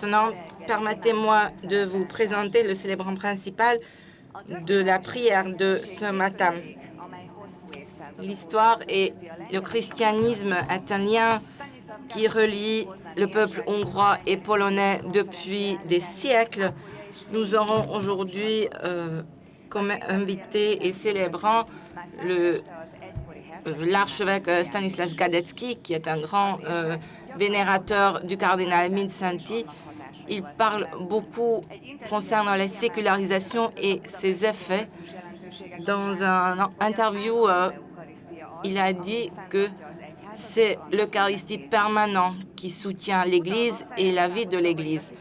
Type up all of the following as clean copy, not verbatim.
maintenant, permettez-moi de vous présenter le célébrant principal de la prière de ce matin. L'histoire et le christianisme est un lien qui relie le peuple hongrois et polonais depuis des siècles. Nous aurons aujourd'hui comme invité et célébrant l'archevêque Stanislas Gadecki, qui est un grand vénérateur du cardinal Mindszenty. Il parle beaucoup concernant la sécularisation et ses effets. Dans une interview, il a dit que c'est l'Eucharistie permanente qui soutient l'Église et la vie de l'Église.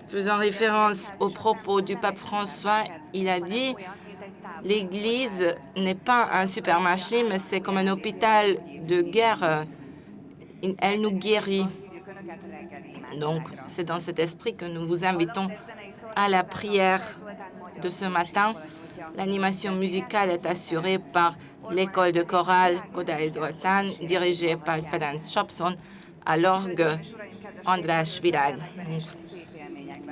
Faisant référence aux propos du pape François, il a dit « L'Église n'est pas un supermarché, mais c'est comme un hôpital de guerre. Elle nous guérit. » Donc, c'est dans cet esprit que nous vous invitons à la prière de ce matin. L'animation musicale est assurée par l'école de chorale Kodály Zoltán, dirigée par Ferenc Sapson, à l'orgue András Virág.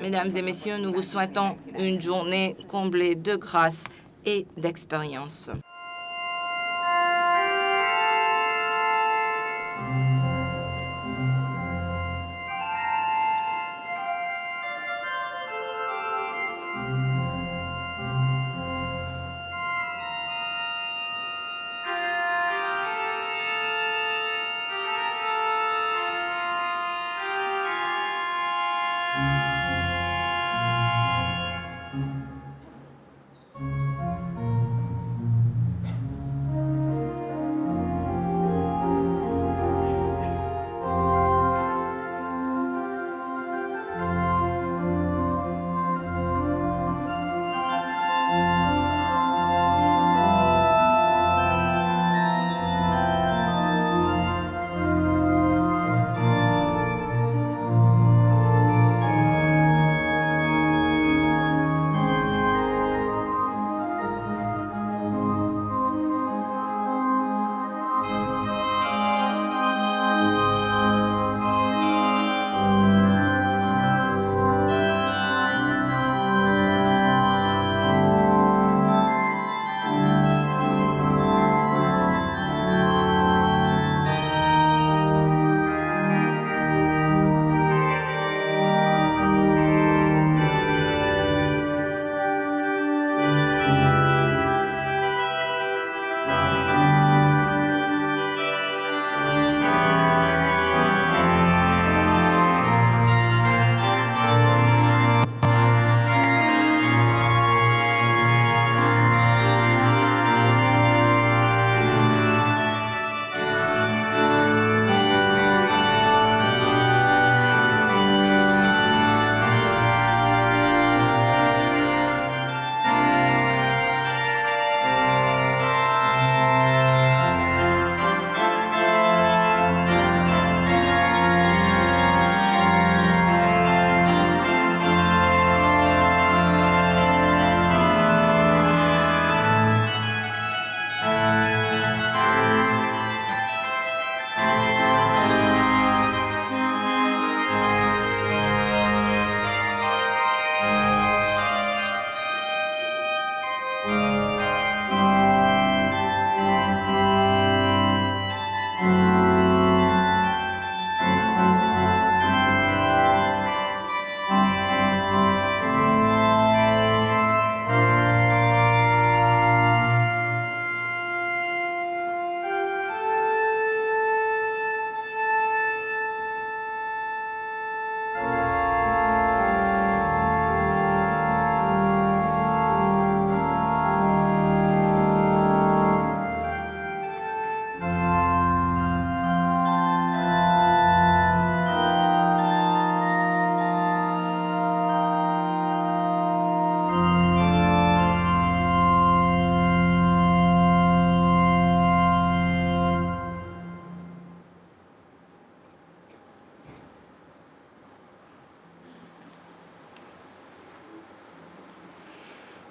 Mesdames et messieurs, nous vous souhaitons une journée comblée de grâce et d'expérience.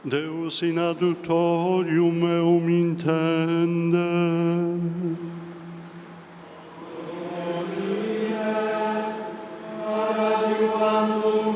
Deus in adultorium meum intende. Domine, adiuvantum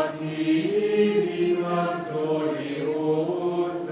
Nativitas gloriose,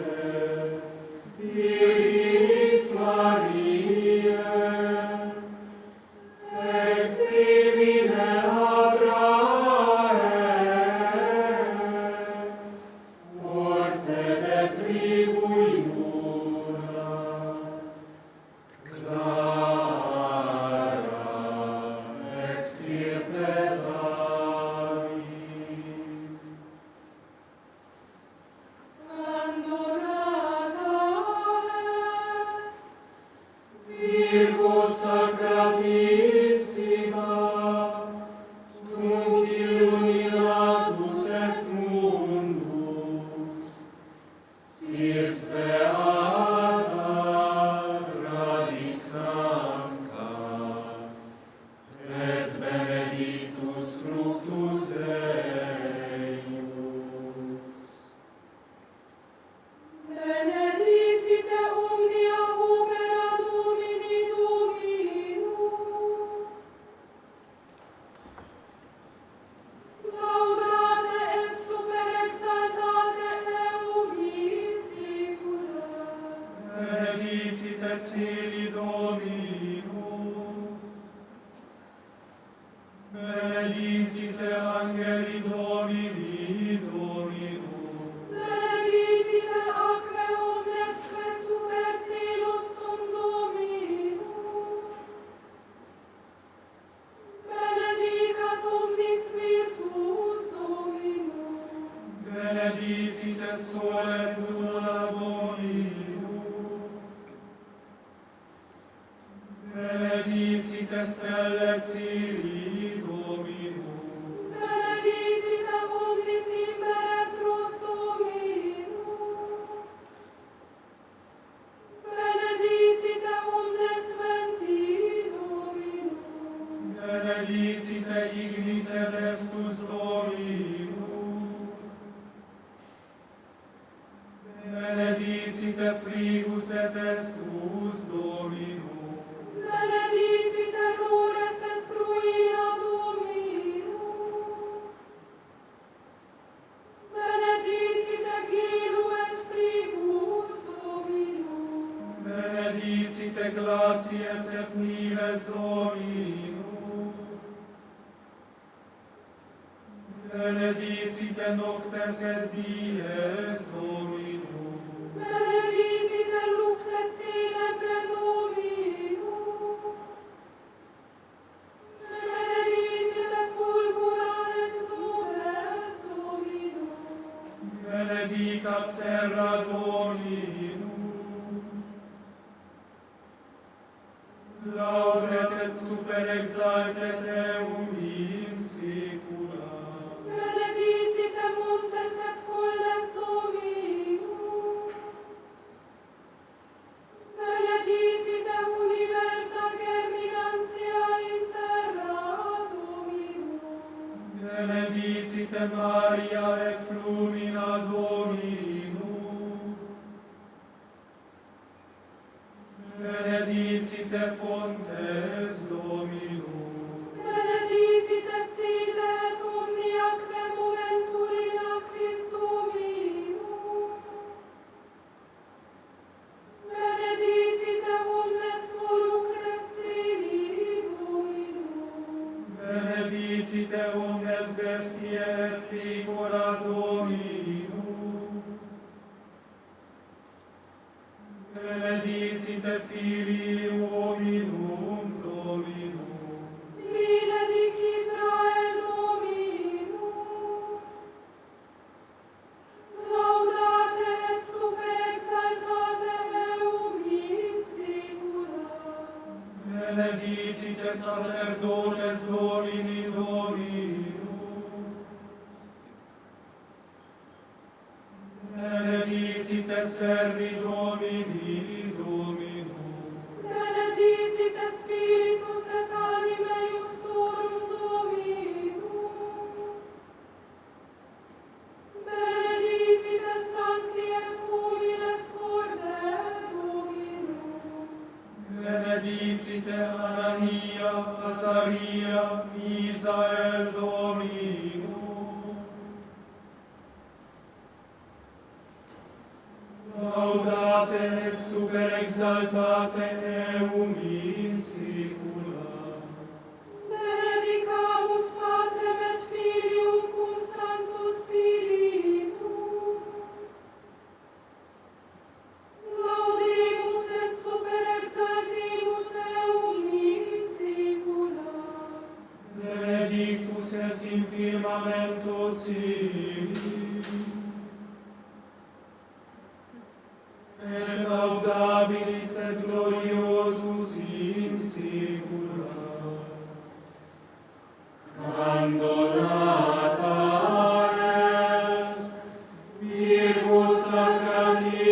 Virgus sacrati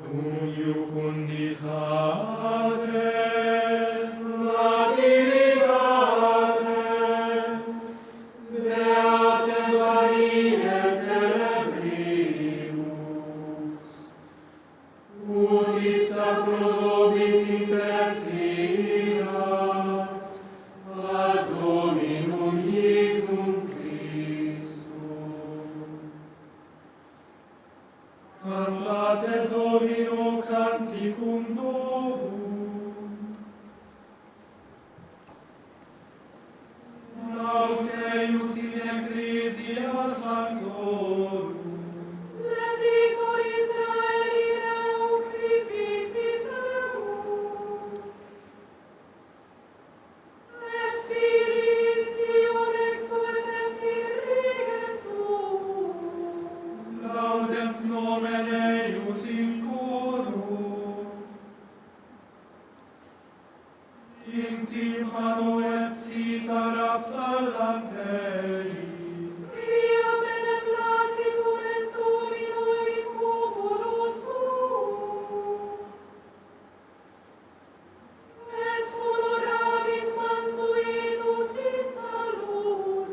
Cum iucunditate, matinitate, Beate Maria celebrimus, ut ipsa pro nobis intercediat, ad Dominum Iesum Christum. Cantate Domino canticum novum, Laus eius in ecclesia sanctorum, Leditor Israeli Deum Crificit Deum, et Filii Sion exultent in riges suum. laudent nomen eius in coro, in timpano et cithara psallanterii, Quia bene placitum est Domino in populo suum. Et honorabit mansuetus in salutem.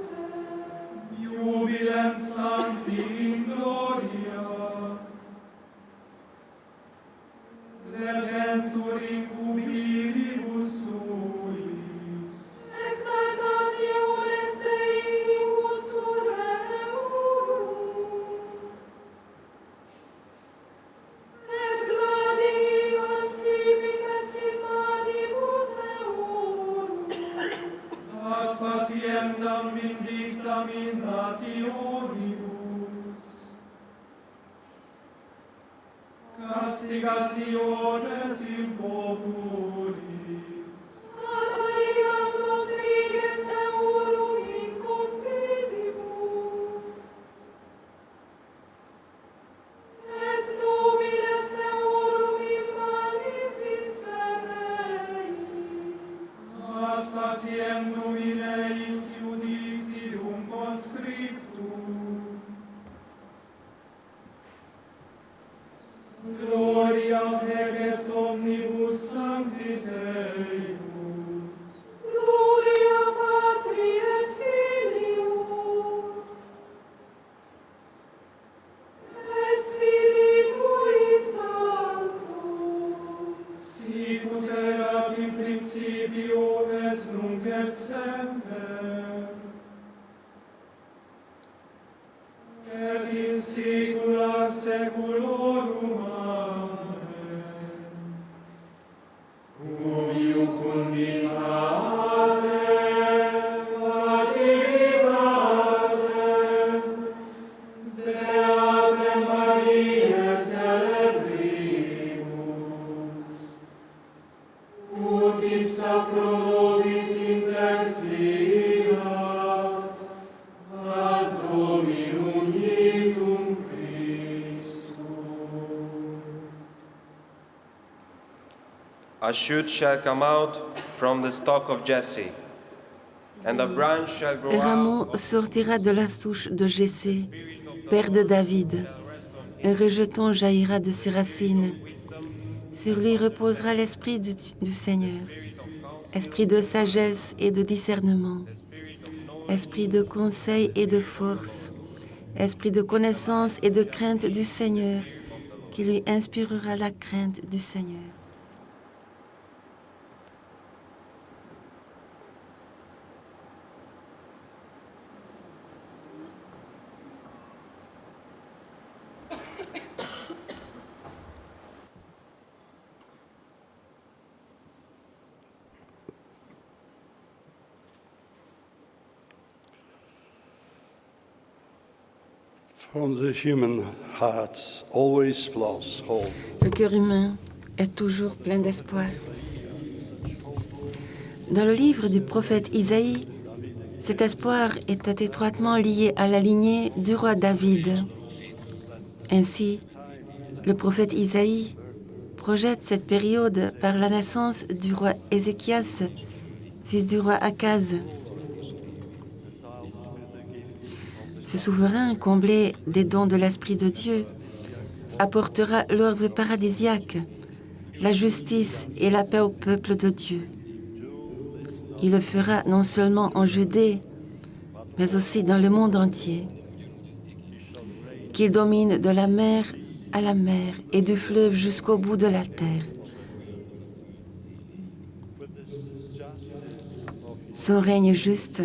Jubilent sancti in gloria, ledentur in cubilibus suis, Exaltationes Dei in cultur eum. Et gladium ancipites in manibus eum. ad faciendam vindictam in nationibus, castigationes in populis, Ad nos riges eorum incompetibus. Et nubiles eorum in malicis ferreis. ad faciendum in eis judicium conscriptum, gloria est omnibus sanctis eius, Gloria Patri et Filio et Spiritui Sancto. sic ut erat in principio et nunc et semper, et in saecula saeculorum. Amen. Cum iucunditate, matinitate, Beate Maria celebrimus, ut ipsa pro nobis intercediat, ad Dominum Iesum Christum. A shoot shall come out from the stock of Jesse, and a branch shall grow Un rameau out. sortira de la souche de Jessé, père de David. Un rejeton jaillira de ses racines. Sur lui reposera l'esprit du Seigneur, esprit de sagesse et de discernement, esprit de conseil et de force, esprit de connaissance et de crainte du Seigneur, qui lui inspirera la crainte du Seigneur. From the human hearts always flows hope. Le cœur humain est toujours plein d'espoir. Dans le livre du prophète Isaïe, cet espoir était étroitement lié à la lignée du roi David. Ainsi, le prophète Isaïe projette cette période par la naissance du roi Ézéchias, fils du roi Akaz. Ce souverain, comblé des dons de l'Esprit de Dieu, apportera l'ordre paradisiaque, la justice et la paix au peuple de Dieu. Il le fera non seulement en Judée, mais aussi dans le monde entier. Qu'il domine de la mer à la mer et du fleuve jusqu'au bout de la terre. Son règne juste,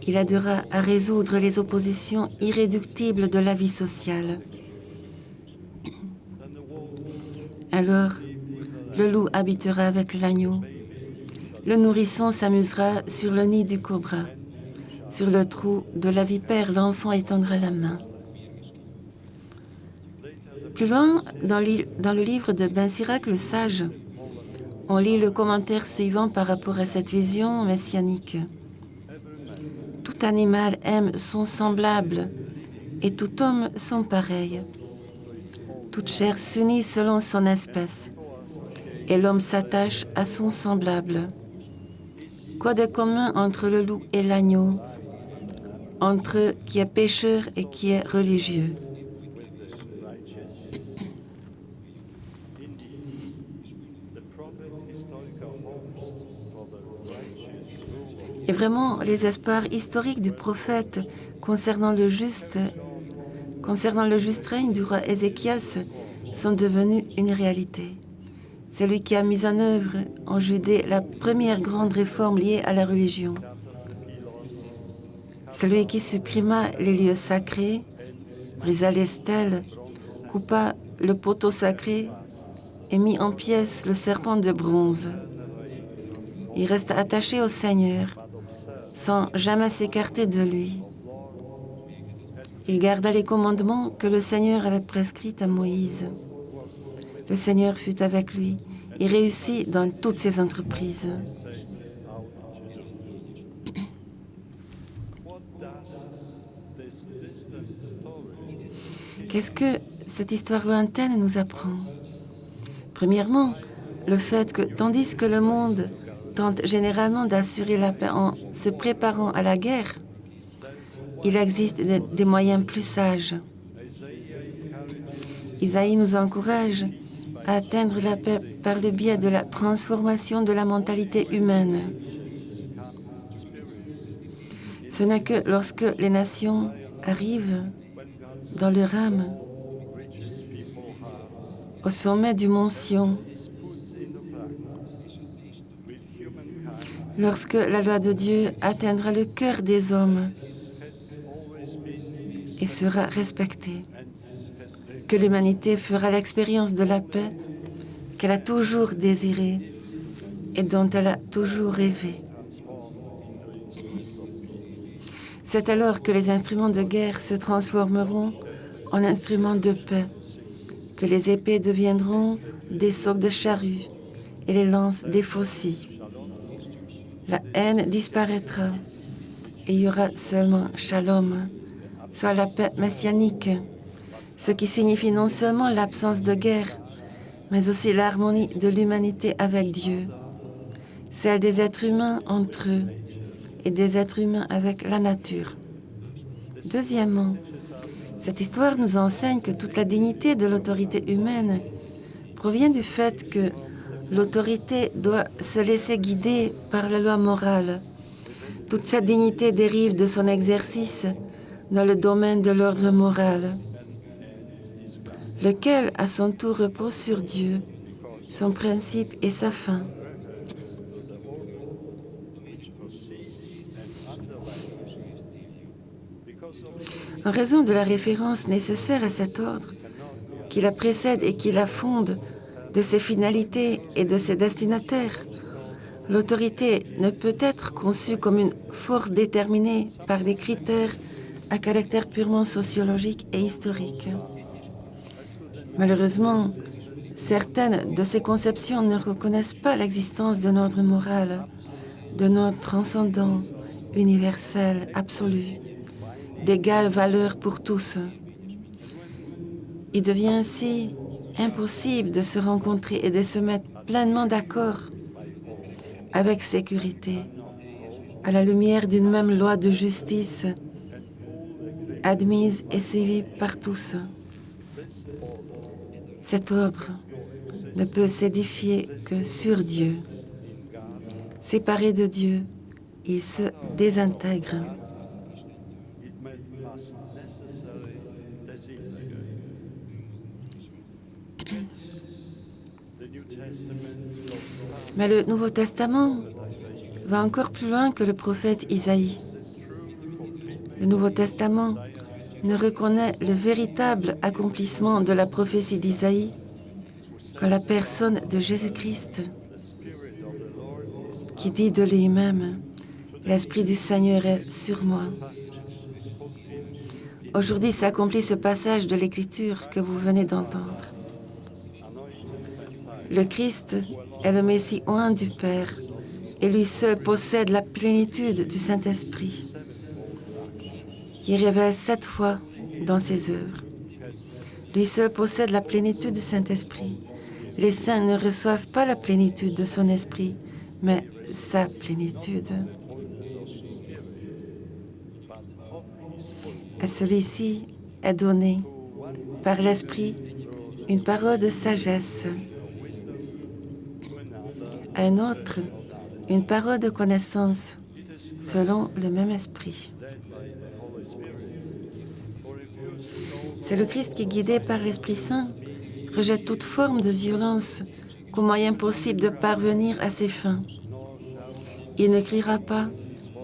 il aidera à résoudre les oppositions irréductibles de la vie sociale. Alors, le loup habitera avec l'agneau. Le nourrisson s'amusera sur le nid du cobra. Sur le trou de la vipère, l'enfant étendra la main. Plus loin, dans le livre de Ben Sirac le Sage, on lit le commentaire suivant par rapport à cette vision messianique. Tout animal aime son semblable et tout homme son pareil. Toute chair s'unit selon son espèce et l'homme s'attache à son semblable. Quoi de commun entre le loup et l'agneau, entre qui est pécheur et qui est religieux? Et vraiment, les espoirs historiques du prophète concernant le juste règne du roi Ézéchias sont devenus une réalité. C'est lui qui a mis en œuvre en Judée la première grande réforme liée à la religion. C'est lui qui supprima les lieux sacrés, brisa les stèles, coupa le poteau sacré et mit en pièces le serpent de bronze. Il resta attaché au Seigneur, sans jamais s'écarter de lui. Il garda les commandements que le Seigneur avait prescrits à Moïse. Le Seigneur fut avec lui. Il réussit dans toutes ses entreprises. Qu'est-ce que cette histoire lointaine nous apprend? Premièrement, le fait que, tandis que le monde tente généralement d'assurer la paix en se préparant à la guerre, il existe des moyens plus sages. Isaïe nous encourage à atteindre la paix par le biais de la transformation de la mentalité humaine. Ce n'est que lorsque les nations arrivent dans leur âme au sommet du mont Sion, lorsque la loi de Dieu atteindra le cœur des hommes et sera respectée, que l'humanité fera l'expérience de la paix qu'elle a toujours désirée et dont elle a toujours rêvé. C'est alors que les instruments de guerre se transformeront en instruments de paix, que les épées deviendront des socs de charrue et les lances des faucilles. La haine disparaîtra et il y aura seulement shalom, soit la paix messianique, ce qui signifie non seulement l'absence de guerre, mais aussi l'harmonie de l'humanité avec Dieu, celle des êtres humains entre eux et des êtres humains avec la nature. Deuxièmement, cette histoire nous enseigne que toute la dignité de l'autorité humaine provient du fait que l'autorité doit se laisser guider par la loi morale. Toute cette dignité dérive de son exercice dans le domaine de l'ordre moral, lequel, à son tour, repose sur Dieu, son principe et sa fin. En raison de la référence nécessaire à cet ordre, qui la précède et qui la fonde, de ses finalités et de ses destinataires, l'autorité ne peut être conçue comme une force déterminée par des critères à caractère purement sociologique et historique. Malheureusement, certaines de ces conceptions ne reconnaissent pas l'existence d'un ordre moral, d'un ordre transcendant, universel, absolu, d'égale valeur pour tous. Il devient ainsi impossible de se rencontrer et de se mettre pleinement d'accord avec sécurité, à la lumière d'une même loi de justice, admise et suivie par tous. Cet ordre ne peut s'édifier que sur Dieu. Séparé de Dieu, il se désintègre. It must necessarily disintegrate. The New Testament goes far. Mais le Nouveau Testament va encore plus loin que le prophète Isaïe. Le Nouveau Testament ne reconnaît le véritable accomplissement de la prophétie d'Isaïe qu'en la personne de Jésus-Christ, qui dit de lui-même, « L'Esprit du Seigneur est sur moi ». Aujourd'hui s'accomplit ce passage de l'Écriture que vous venez d'entendre. Le Christ est le Messie oint du Père, et lui seul possède la plénitude du Saint-Esprit, qui révèle 7 fois dans ses œuvres. Lui seul possède la plénitude du Saint-Esprit. Les saints ne reçoivent pas la plénitude de son esprit, mais sa plénitude. À celui-ci est donnée, par l'Esprit, une parole de sagesse. À un autre, une parole de connaissance, selon le même esprit. C'est le Christ qui, guidé par l'Esprit Saint, rejette toute forme de violence comme moyen possible de parvenir à ses fins. Il ne criera pas,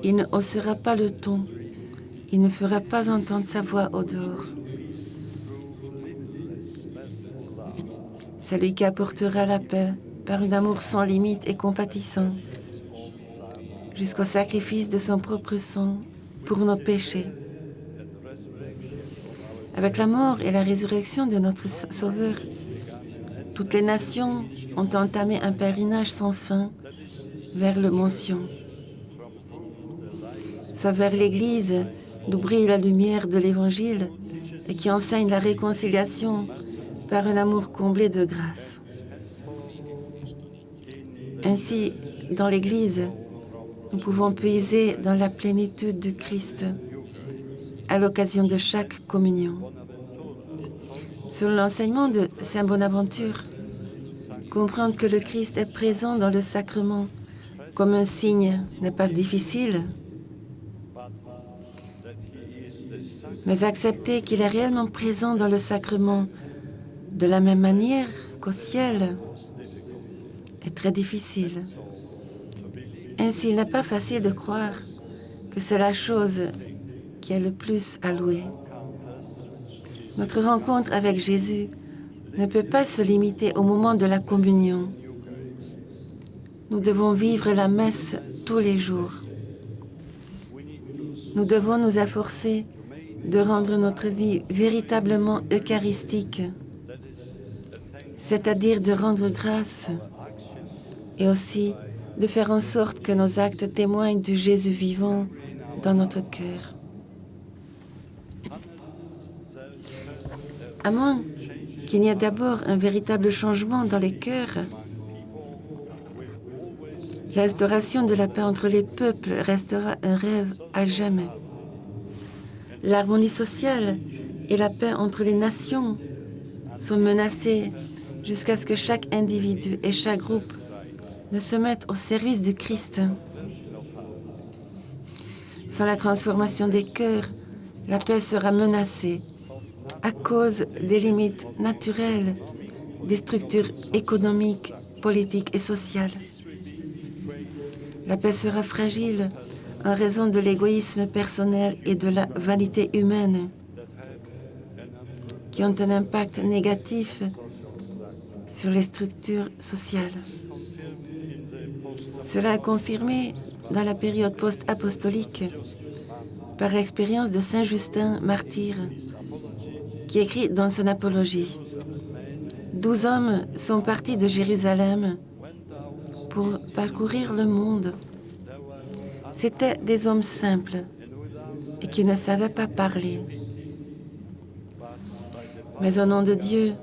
il ne haussera pas le ton, il ne fera pas entendre sa voix au dehors. C'est lui qui apportera la paix par un amour sans limite et compatissant, jusqu'au sacrifice de son propre sang pour nos péchés. Avec la mort et la résurrection de notre Sauveur, toutes les nations ont entamé un pèlerinage sans fin vers le mont Sion. Soit vers l'Église d'où brille la lumière de l'Évangile et qui enseigne la réconciliation par un amour comblé de grâce. Ainsi, dans l'Église, nous pouvons puiser dans la plénitude du Christ à l'occasion de chaque communion. Selon l'enseignement de Saint Bonaventure, comprendre que le Christ est présent dans le sacrement comme un signe n'est pas difficile, mais accepter qu'il est réellement présent dans le sacrement de la même manière qu'au ciel est très difficile. Ainsi, il n'est pas facile de croire que c'est la chose qui est le plus à louer. Notre rencontre avec Jésus ne peut pas se limiter au moment de la communion. Nous devons vivre la messe tous les jours. Nous devons nous efforcer de rendre notre vie véritablement eucharistique, c'est-à-dire de rendre grâce et aussi de faire en sorte que nos actes témoignent du Jésus vivant dans notre cœur. À moins qu'il n'y ait d'abord un véritable changement dans les cœurs, l'instauration de la paix entre les peuples restera un rêve à jamais. L'harmonie sociale et la paix entre les nations sont menacées jusqu'à ce que chaque individu et chaque groupe ne se mettent au service du Christ. Sans la transformation des cœurs, la paix sera menacée à cause des limites naturelles des structures économiques, politiques et sociales. La paix sera fragile en raison de l'égoïsme personnel et de la vanité humaine qui ont un impact négatif sur les structures sociales. Cela est confirmé dans la période post-apostolique par l'expérience de Saint Justin, martyr, qui écrit dans son apologie. 12 hommes sont partis de Jérusalem pour parcourir le monde. C'étaient des hommes simples et qui ne savaient pas parler. Mais au nom de Dieu,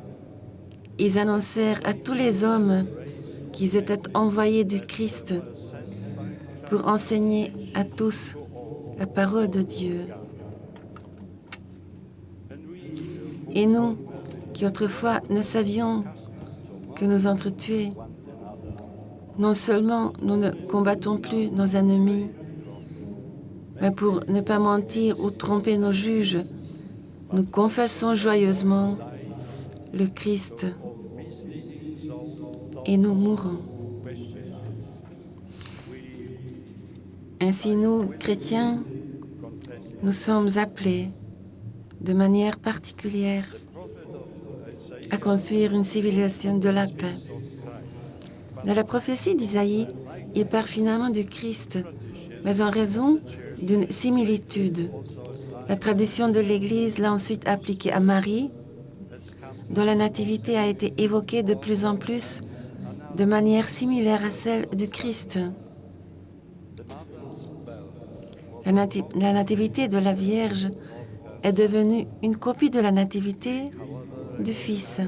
ils annoncèrent à tous les hommes qu'ils étaient envoyés du Christ pour enseigner à tous la parole de Dieu. Et nous, qui autrefois ne savions que nous entretuer. Non seulement nous ne combattons plus nos ennemis, mais pour ne pas mentir ou tromper nos juges, nous confessons joyeusement le Christ et nous mourons. Ainsi, nous, chrétiens, nous sommes appelés de manière particulière à construire une civilisation de la paix. Dans la prophétie d'Isaïe, il parle finalement du Christ, mais en raison d'une similitude. La tradition de l'Église l'a ensuite appliquée à Marie, dont la nativité a été évoquée de plus en plus de manière similaire à celle du Christ. La nativité de la Vierge est devenue une copie de la nativité du Fils.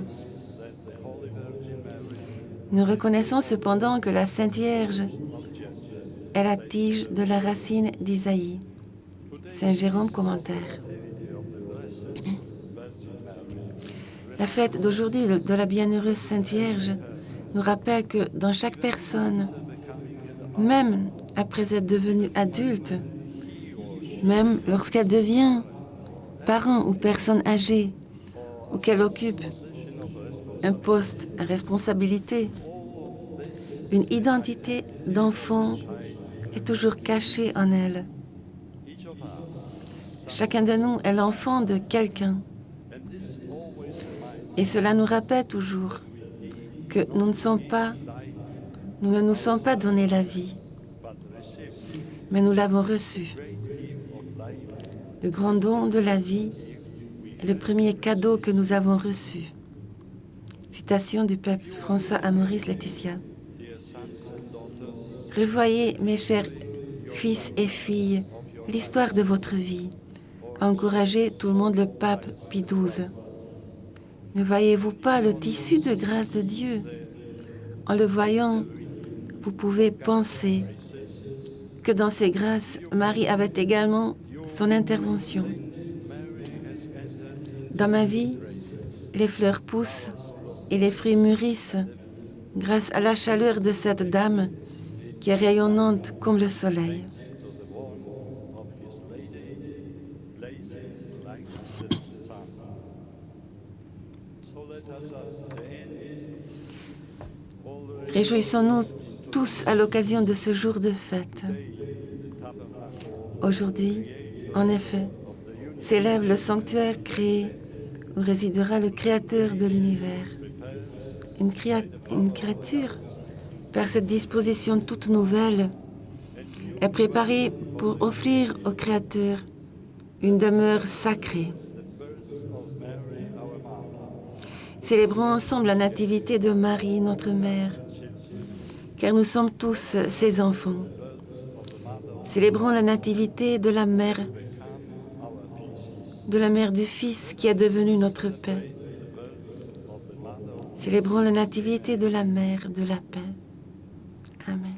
Nous reconnaissons cependant que la Sainte Vierge est la tige de la racine d'Isaïe. Saint Jérôme, commentaire. La fête d'aujourd'hui de la bienheureuse Sainte Vierge nous rappelle que dans chaque personne, même après être devenue adulte, même lorsqu'elle devient parent ou personne âgée, ou qu'elle occupe un poste à responsabilité, une identité d'enfant est toujours cachée en elle. Chacun de nous est l'enfant de quelqu'un. Et cela nous rappelle toujours que nous ne nous sommes pas donné la vie, mais nous l'avons reçue. Le grand don de la vie est le premier cadeau que nous avons reçu. Citation du pape François à Maurice Laetitia. Revoyez, mes chers fils et filles, l'histoire de votre vie. A encouragé tout le monde le pape Pie XII. Ne voyez-vous pas le tissu de grâce de Dieu? En le voyant, vous pouvez penser que dans ces grâces, Marie avait également son intervention. Dans ma vie, les fleurs poussent et les fruits mûrissent grâce à la chaleur de cette dame qui est rayonnante comme le soleil. Réjouissons-nous tous à l'occasion de ce jour de fête. Aujourd'hui, en effet, s'élève le sanctuaire créé où résidera le Créateur de l'univers. Une créature, par cette disposition toute nouvelle, est préparée pour offrir au Créateur une demeure sacrée. Célébrons ensemble la nativité de Marie, notre mère, car nous sommes tous ses enfants. Célébrons la nativité de la mère du Fils qui est devenu notre paix. Célébrons la nativité de la mère de la paix. Amen.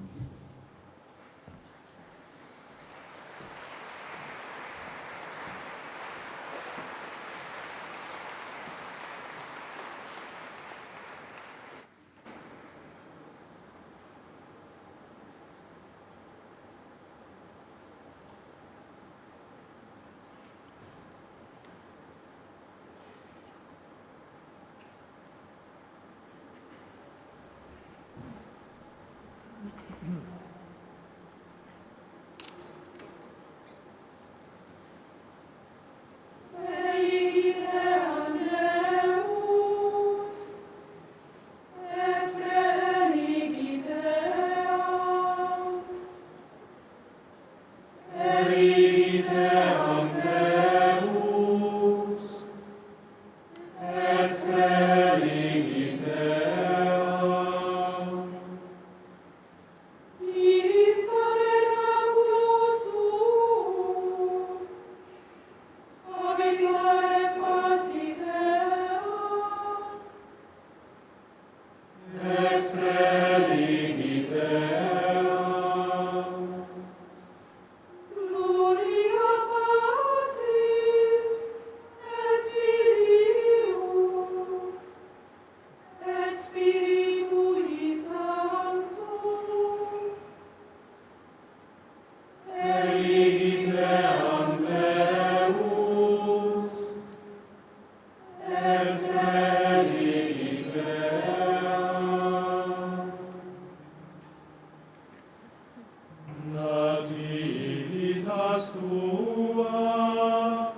Nativitas tua,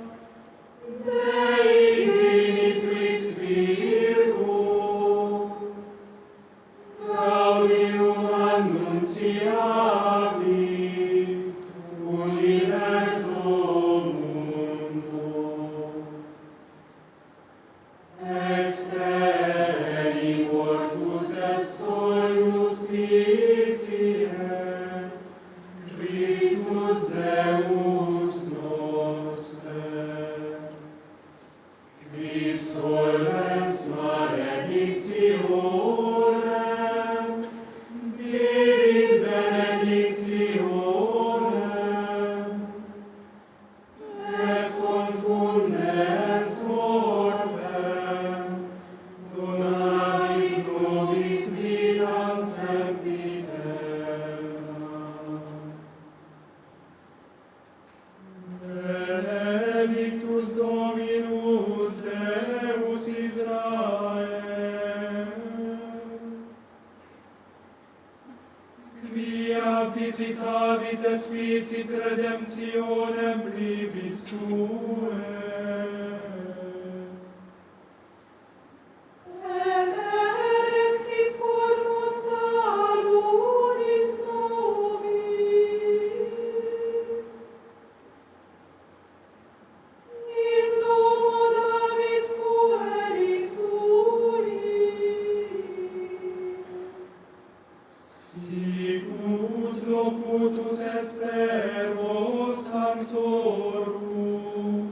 Dei genitrix Virgo, Gaudium annunciavit, universum mundo. Extenibor tus es solus justitiae, Christus Deus noster, qui solens maledictionem, divit benedictionem, et confundens mortem, donavit nobis vitam sempiternam. Benedictus Dominus Deus Israel, quia visitavit et ficit redemptionem plebis suae. Et erexit por nos salutis nobis. In domo David pueri sui. Sicut locutus est per vos sanctorum,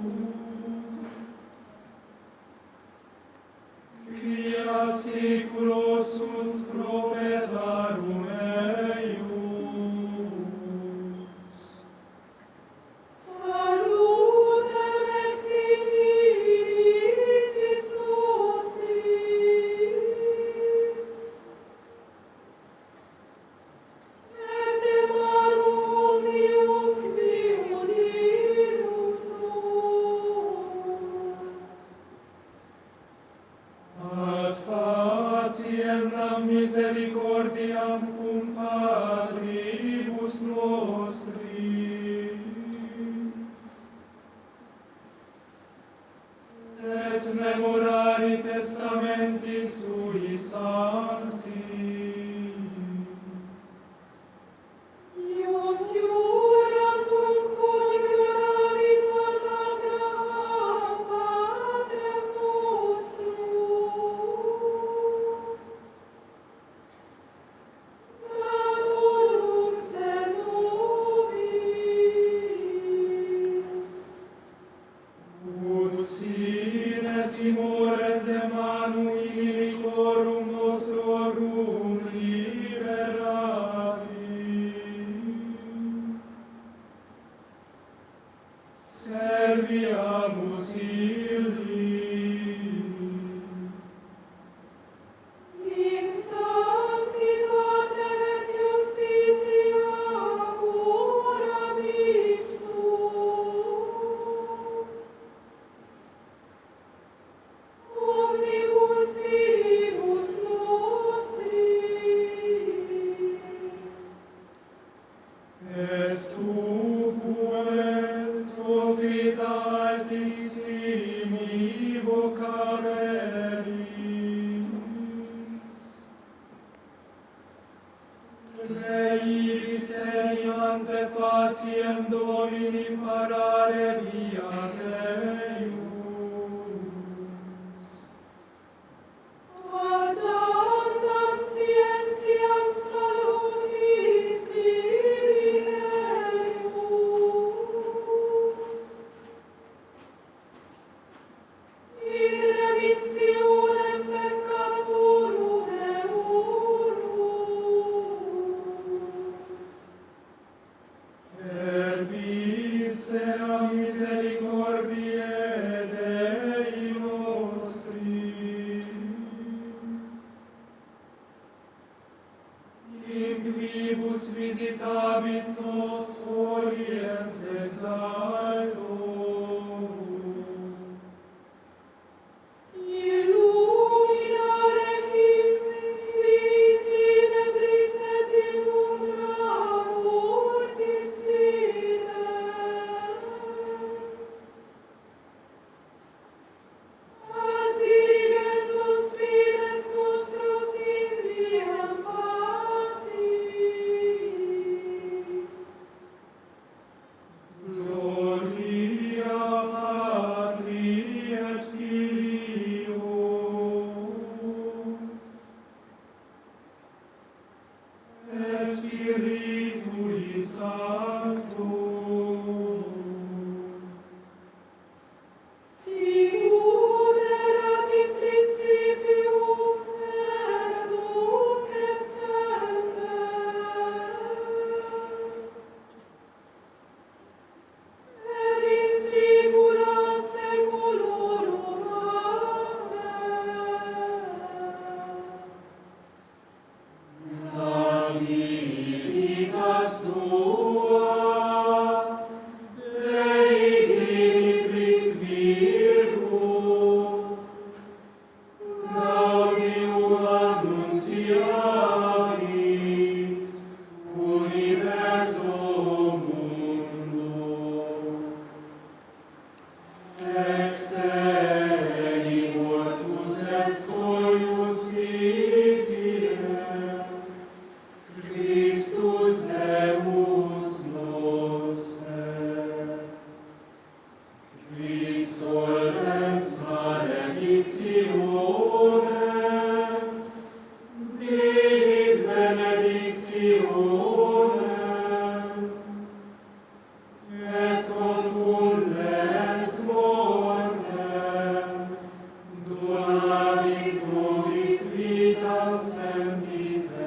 tu bist vitam sempiterna.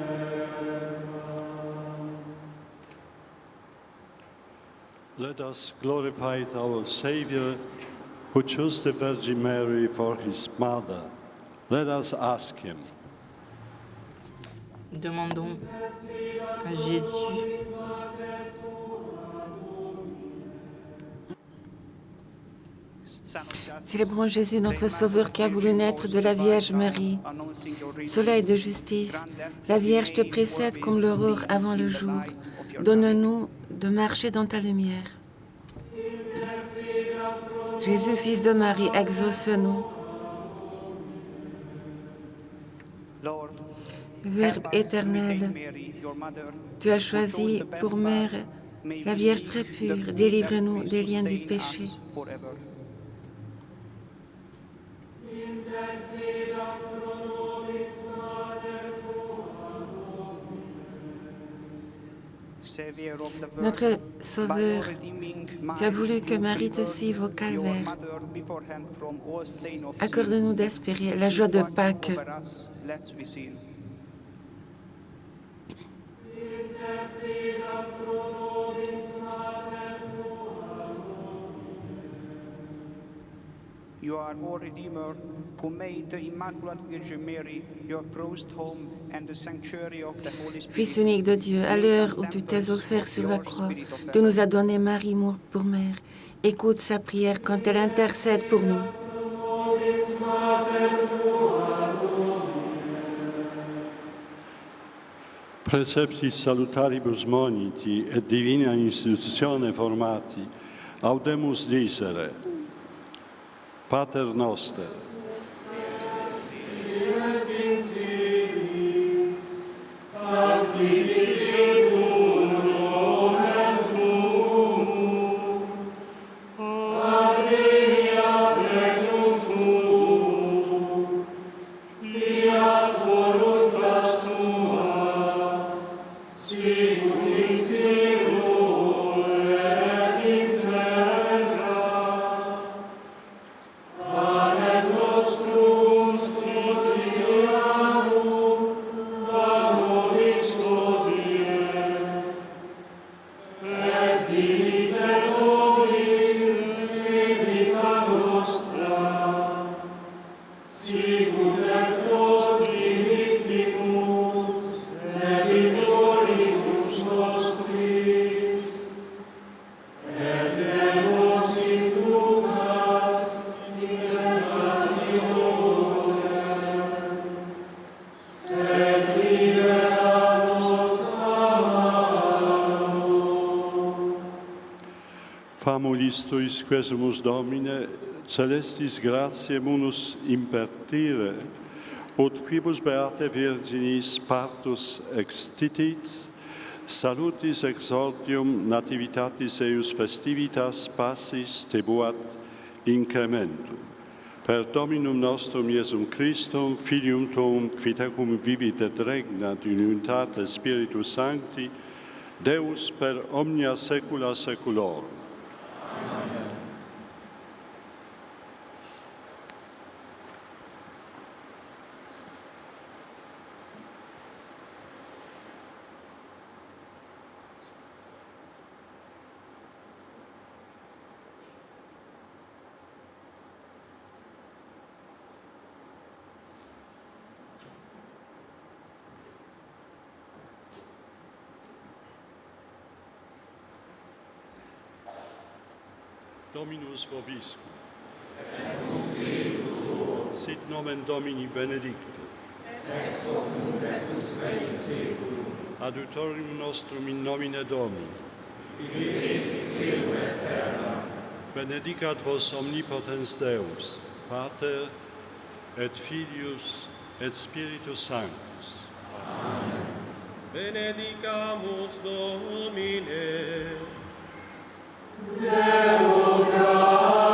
Let us glorify our Savior, who chose the Virgin Mary for his mother. Let us ask him. Demandons à Jésus. Célébrons Jésus, notre Sauveur, qui a voulu naître de la Vierge Marie. Soleil de justice, la Vierge te précède comme l'aurore avant le jour. Donne-nous de marcher dans ta lumière. Jésus, fils de Marie, exauce-nous. Verbe éternel, tu as choisi pour mère la Vierge très pure. Délivre-nous des liens du péché. Notre Sauveur, tu as voulu que Marie te suive au calvaire. Accorde-nous d'espérer la joie de Pâques. You are, O Redeemer, who made the Immaculate Virgin Mary your promised home and the sanctuary of the Holy Spirit. Fils unique de Dieu, à l'heure où tu t'es offert sur la croix, tu nous as donné Marie pour mère. Écoute sa prière quand elle intercède pour nous. Preceptis salutaribus moniti et divina institutione formati, audemus dicere, Pater noster, famulis tuis quesumus Domine, celestis gratiae munus impertire, ut quibus beate Virginis partus extitit, salutis exordium nativitatis eius festivitas passis tebuat incrementum. Per Dominum nostrum Iesum Christum, Filium Tuum, qui tecum vivit et regnat in unitate Spiritus Sancti, Deus per omnia saecula saeculorum. Dominus vobiscum. Sit nomen Domini benedictum. Ex hoc nunc et usque in saeculum. Adiutorium nostrum in nomine Domini. Qui vivis cielo et terra. Benedicat vos omnipotens Deus, Pater et Filius et Spiritus Sanctus. Amen. Benedicamus Domine. Deo gratias.